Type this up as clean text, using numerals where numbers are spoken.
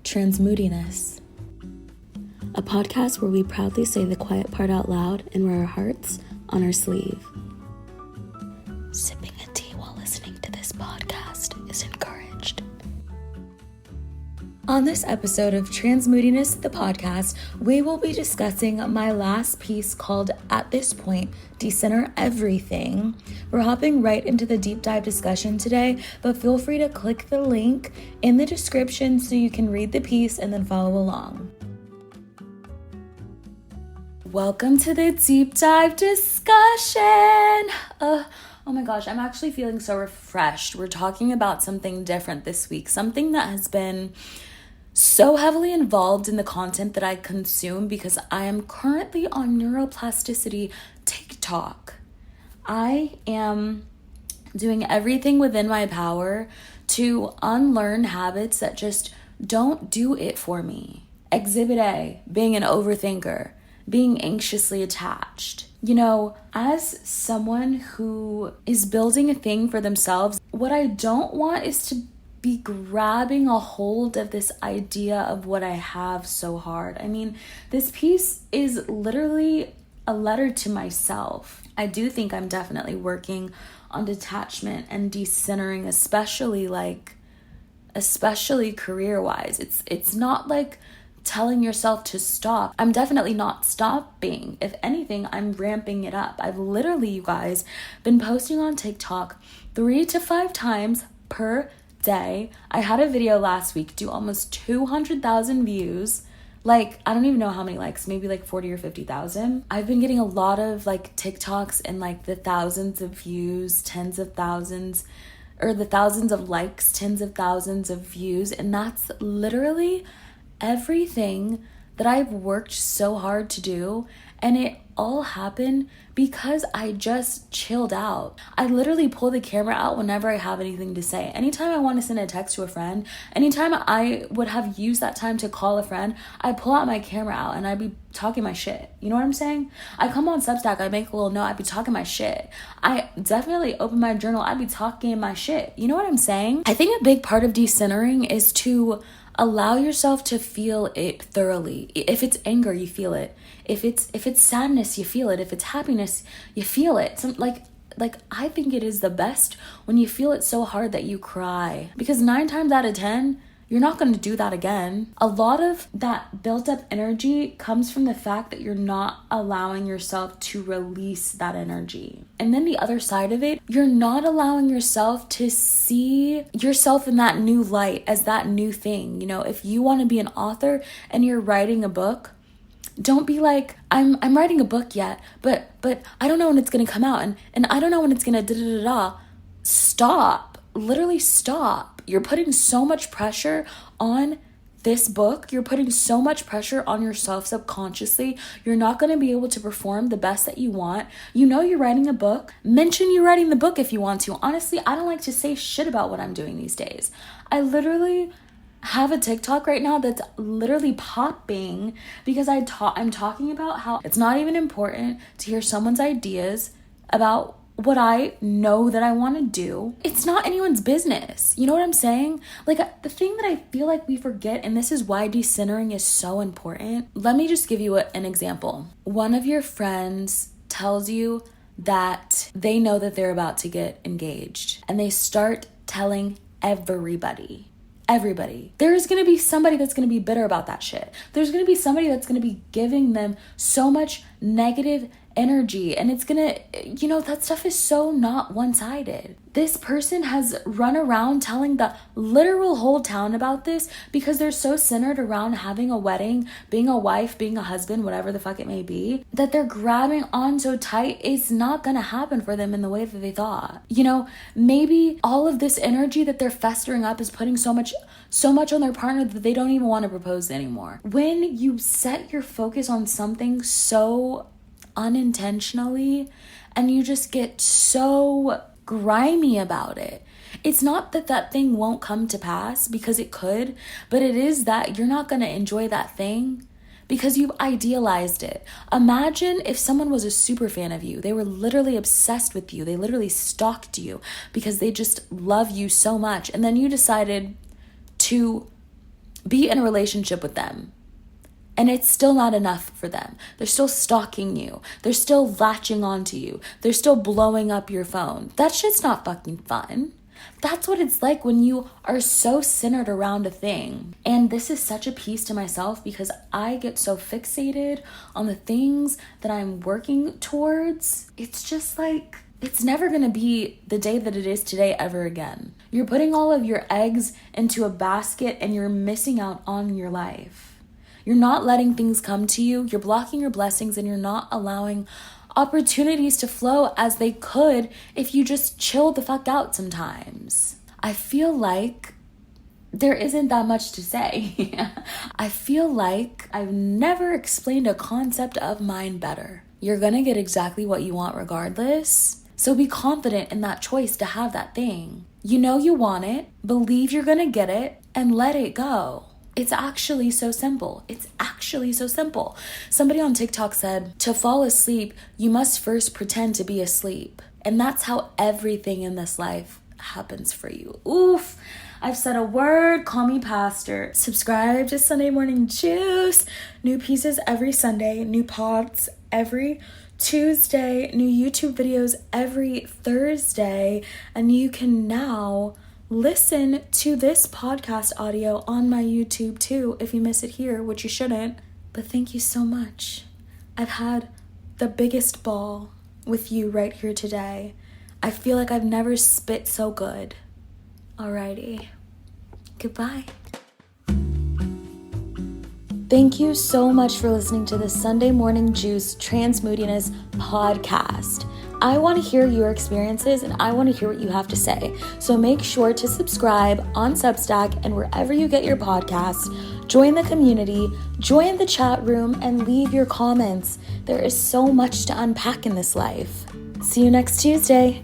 Transmoodiness, a podcast where we proudly say the quiet part out loud and wear our hearts on our sleeve. Sipping a tea while listening to this podcast is encouraged. On this episode of Transmoodiness, the podcast, we will be discussing my last piece called At This Point, Decenter Everything. We're hopping right into the deep dive discussion today, but feel free to click the link in the description so you can read the piece and then follow along. Welcome to the deep dive discussion. Oh my gosh, I'm actually feeling so refreshed. We're talking about something different this week, something that has been so heavily involved in the content that I consume because I am currently on neuroplasticity TikTok. I am doing everything within my power to unlearn habits that just don't do it for me. Exhibit A, being an overthinker, being anxiously attached. You know, as someone who is building a thing for themselves, what I don't want is to be grabbing a hold of this idea of what I have so hard. I mean, this piece is literally a letter to myself. I do think I'm definitely working on detachment and decentering, especially career-wise. It's not like telling yourself to stop. I'm definitely not stopping. If anything, I'm ramping it up. I've literally, you guys, been posting on TikTok 3 to 5 times per day. I had a video last week do almost 200,000 views. I don't even know how many likes, maybe 40 or 50,000. I've been getting a lot of TikToks and the thousands of views, tens of thousands, or the thousands of likes, tens of thousands of views. And that's literally everything that I've worked so hard to do. And it all happened because I just chilled out. I literally pull the camera out whenever I have anything to say. Anytime I want to send a text to a friend, anytime I would have used that time to call a friend, I pull out my camera out and I'd be talking my shit. You know what I'm saying? I come on Substack, I make a little note, I'd be talking my shit. I definitely open my journal, I'd be talking my shit. You know what I'm saying? I think a big part of decentering is to allow yourself to feel it thoroughly. If it's anger, you feel it. If it's sadness, you feel it. If it's happiness, you feel it. I think it is the best when you feel it so hard that you cry. Because 9 times out of 10, you're not going to do that again. A lot of that built up energy comes from the fact that you're not allowing yourself to release that energy. And then the other side of it, you're not allowing yourself to see yourself in that new light as that new thing. You know, if you want to be an author and you're writing a book, don't be like, I'm writing a book yet, but I don't know when it's going to come out and I don't know when it's going to da-da-da-da. Stop. Literally stop. You're putting so much pressure on this book. You're putting so much pressure on yourself subconsciously. You're not going to be able to perform the best that you want. You know you're writing a book. Mention you're writing the book if you want to. Honestly, I don't like to say shit about what I'm doing these days. I literally have a TikTok right now that's literally popping because I'm talking about how it's not even important to hear someone's ideas about what I know that I want to do. It's not anyone's business. You know what I'm saying? The thing that I feel like we forget, and this is why decentering is so important. Let me just give you an example. One of your friends tells you that they know that they're about to get engaged, and they start telling everybody. There's going to be somebody that's going to be bitter about that shit. There's going to be somebody that's going to be giving them so much negative energy, and it's going to, that stuff is so not one-sided. This person has run around telling the literal whole town about this because they're so centered around having a wedding, being a wife, being a husband, whatever the fuck it may be, that they're grabbing on so tight, it's not gonna happen for them in the way that they thought. Maybe all of this energy that they're festering up is putting so much on their partner that they don't even want to propose anymore. When you set your focus on something so unintentionally and you just get so grimy about it, it's not that thing won't come to pass, because it could, but it is that you're not going to enjoy that thing because you've idealized it. Imagine if someone was a super fan of you. They were literally obsessed with you. They literally stalked you because they just love you so much. And then you decided to be in a relationship with them. And it's still not enough for them. They're still stalking you. They're still latching onto you. They're still blowing up your phone. That shit's not fucking fun. That's what it's like when you are so centered around a thing. And this is such a piece to myself because I get so fixated on the things that I'm working towards. It's just like, it's never going to be the day that it is today ever again. You're putting all of your eggs into a basket and you're missing out on your life. You're not letting things come to you. You're blocking your blessings and you're not allowing opportunities to flow as they could if you just chill the fuck out sometimes. I feel like there isn't that much to say. I feel like I've never explained a concept of mine better. You're gonna get exactly what you want regardless. So be confident in that choice to have that thing. You know you want it, believe you're gonna get it, and let it go. It's actually so simple. It's actually so simple. Somebody on TikTok said, to fall asleep, you must first pretend to be asleep. And that's how everything in this life happens for you. Oof. I've said a word. Call me pastor. Subscribe to Sunday Morning Juice. New pieces every Sunday. New pods every Tuesday. New YouTube videos every Thursday. And you can now listen to this podcast audio on my YouTube too if you miss it here, which you shouldn't. But thank you so much. I've had the biggest ball with you right here today. I feel like I've never spit so good. Alrighty. Goodbye. Thank you so much for listening to the Sunday Morning Juice Transmoodiness podcast. I want to hear your experiences and I want to hear what you have to say. So make sure to subscribe on Substack and wherever you get your podcasts. Join the community, join the chat room, and leave your comments. There is so much to unpack in this life. See you next Tuesday.